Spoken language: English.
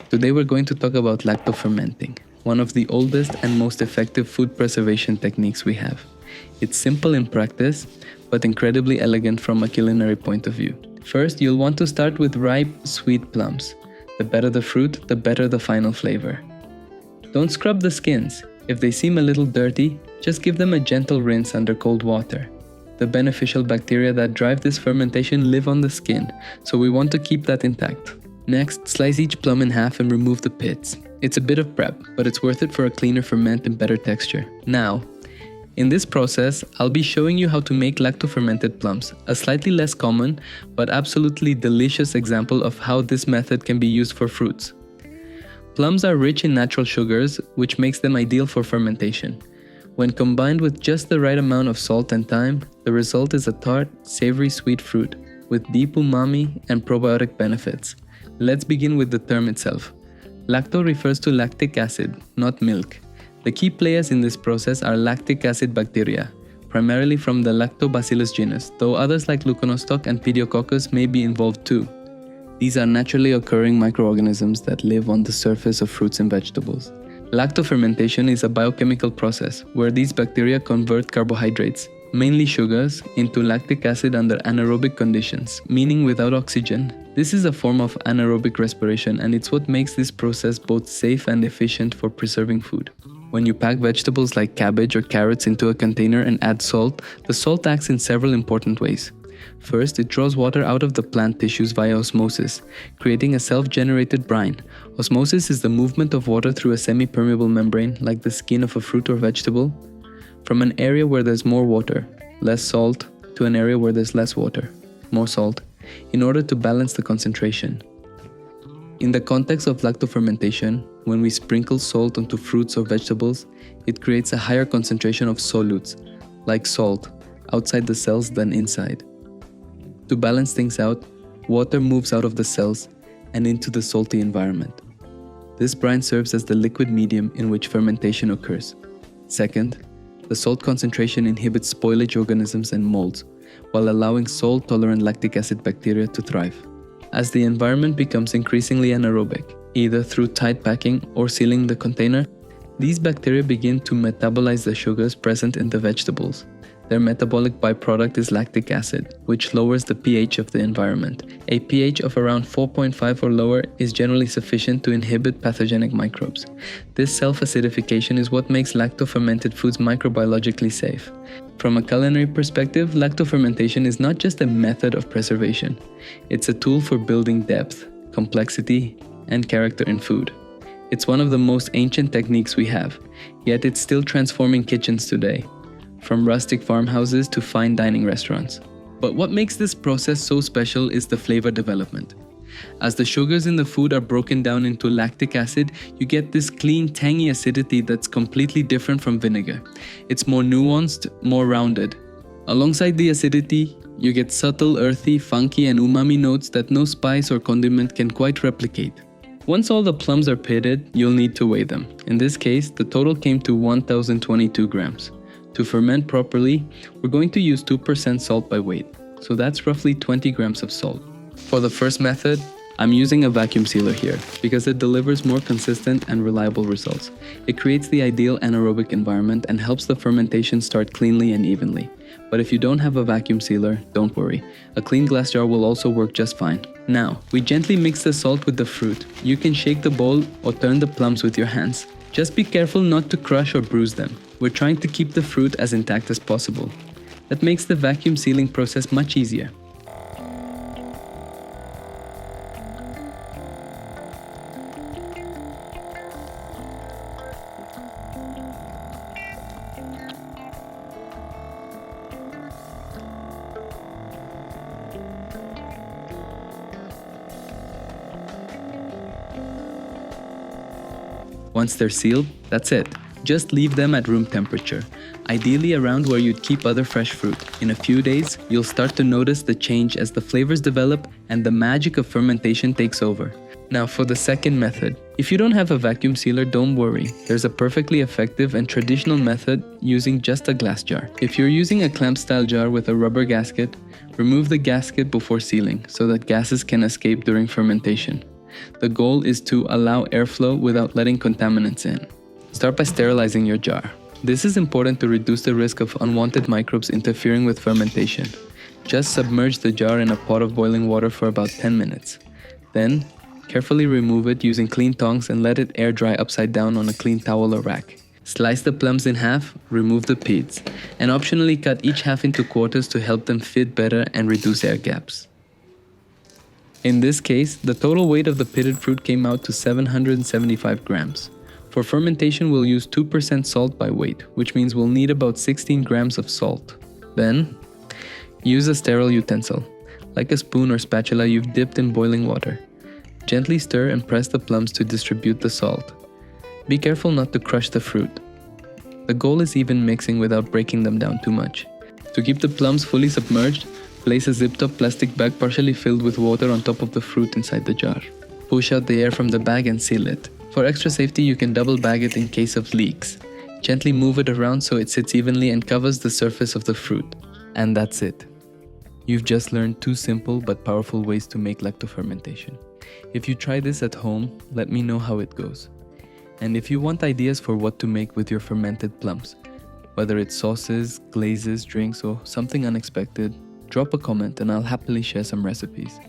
Today we're going to talk about lacto-fermenting, one of the oldest and most effective food preservation techniques we have. It's simple in practice, but incredibly elegant from a culinary point of view. First, you'll want to start with ripe, sweet plums. The better the fruit, the better the final flavor. Don't scrub the skins. If they seem a little dirty, just give them a gentle rinse under cold water. The beneficial bacteria that drive this fermentation live on the skin, so we want to keep that intact. Next, slice each plum in half and remove the pits. It's a bit of prep, but it's worth it for a cleaner ferment and better texture. Now, in this process, I'll be showing you how to make lacto-fermented plums, a slightly less common, but absolutely delicious example of how this method can be used for fruits. Plums are rich in natural sugars, which makes them ideal for fermentation. When combined with just the right amount of salt and thyme, the result is a tart, savory sweet fruit with deep umami and probiotic benefits. Let's begin with the term itself. Lacto refers to lactic acid, not milk. The key players in this process are lactic acid bacteria, primarily from the Lactobacillus genus, though others like Leuconostoc and Pediococcus may be involved too. These are naturally occurring microorganisms that live on the surface of fruits and vegetables. Lacto-fermentation is a biochemical process where these bacteria convert carbohydrates, mainly sugars, into lactic acid under anaerobic conditions, meaning without oxygen. This is a form of anaerobic respiration, and it's what makes this process both safe and efficient for preserving food. When you pack vegetables like cabbage or carrots into a container and add salt, the salt acts in several important ways. First, it draws water out of the plant tissues via osmosis, creating a self-generated brine. Osmosis is the movement of water through a semi-permeable membrane, like the skin of a fruit or vegetable, from an area where there's more water, less salt, to an area where there's less water, more salt, in order to balance the concentration. In the context of lacto-fermentation, when we sprinkle salt onto fruits or vegetables, it creates a higher concentration of solutes, like salt, outside the cells than inside. To balance things out, water moves out of the cells and into the salty environment. This brine serves as the liquid medium in which fermentation occurs. Second, the salt concentration inhibits spoilage organisms and molds, while allowing salt-tolerant lactic acid bacteria to thrive. As the environment becomes increasingly anaerobic, either through tight packing or sealing the container, these bacteria begin to metabolize the sugars present in the vegetables. Their metabolic byproduct is lactic acid, which lowers the pH of the environment. A pH of around 4.5 or lower is generally sufficient to inhibit pathogenic microbes. This self-acidification is what makes lacto-fermented foods microbiologically safe. From a culinary perspective, lacto-fermentation is not just a method of preservation. It's a tool for building depth, complexity, and character in food. It's one of the most ancient techniques we have, yet it's still transforming kitchens today, from rustic farmhouses to fine dining restaurants. But what makes this process so special is the flavor development. As the sugars in the food are broken down into lactic acid, you get this clean, tangy acidity that's completely different from vinegar. It's more nuanced, more rounded. Alongside the acidity, you get subtle, earthy, funky, and umami notes that no spice or condiment can quite replicate. Once all the plums are pitted, you'll need to weigh them. In this case, the total came to 1,022 grams. To ferment properly, we're going to use 2% salt by weight, so that's roughly 20 grams of salt. For the first method, I'm using a vacuum sealer here because it delivers more consistent and reliable results. It creates the ideal anaerobic environment and helps the fermentation start cleanly and evenly. But if you don't have a vacuum sealer, don't worry. A clean glass jar will also work just fine. Now, we gently mix the salt with the fruit. You can shake the bowl or turn the plums with your hands. Just be careful not to crush or bruise them. We're trying to keep the fruit as intact as possible. That makes the vacuum sealing process much easier. Once they're sealed, that's it. Just leave them at room temperature, ideally around where you'd keep other fresh fruit. In a few days, you'll start to notice the change as the flavors develop and the magic of fermentation takes over. Now for the second method. If you don't have a vacuum sealer, don't worry. There's a perfectly effective and traditional method using just a glass jar. If you're using a clamp-style jar with a rubber gasket, remove the gasket before sealing so that gases can escape during fermentation. The goal is to allow airflow without letting contaminants in. Start by sterilizing your jar. This is important to reduce the risk of unwanted microbes interfering with fermentation. Just submerge the jar in a pot of boiling water for about 10 minutes. Then, carefully remove it using clean tongs and let it air dry upside down on a clean towel or rack. Slice the plums in half, remove the pits, and optionally cut each half into quarters to help them fit better and reduce air gaps. In this case, the total weight of the pitted fruit came out to 775 grams. For fermentation, we'll use 2% salt by weight, which means we'll need about 16 grams of salt. Then, use a sterile utensil, like a spoon or spatula you've dipped in boiling water. Gently stir and press the plums to distribute the salt. Be careful not to crush the fruit. The goal is even mixing without breaking them down too much. To keep the plums fully submerged, place a zipped-up plastic bag partially filled with water on top of the fruit inside the jar. Push out the air from the bag and seal it. For extra safety, you can double bag it in case of leaks. Gently move it around so it sits evenly and covers the surface of the fruit. And that's it. You've just learned 2 simple but powerful ways to make lacto-fermentation. If you try this at home, let me know how it goes. And if you want ideas for what to make with your fermented plums, whether it's sauces, glazes, drinks, or something unexpected, drop a comment and I'll happily share some recipes.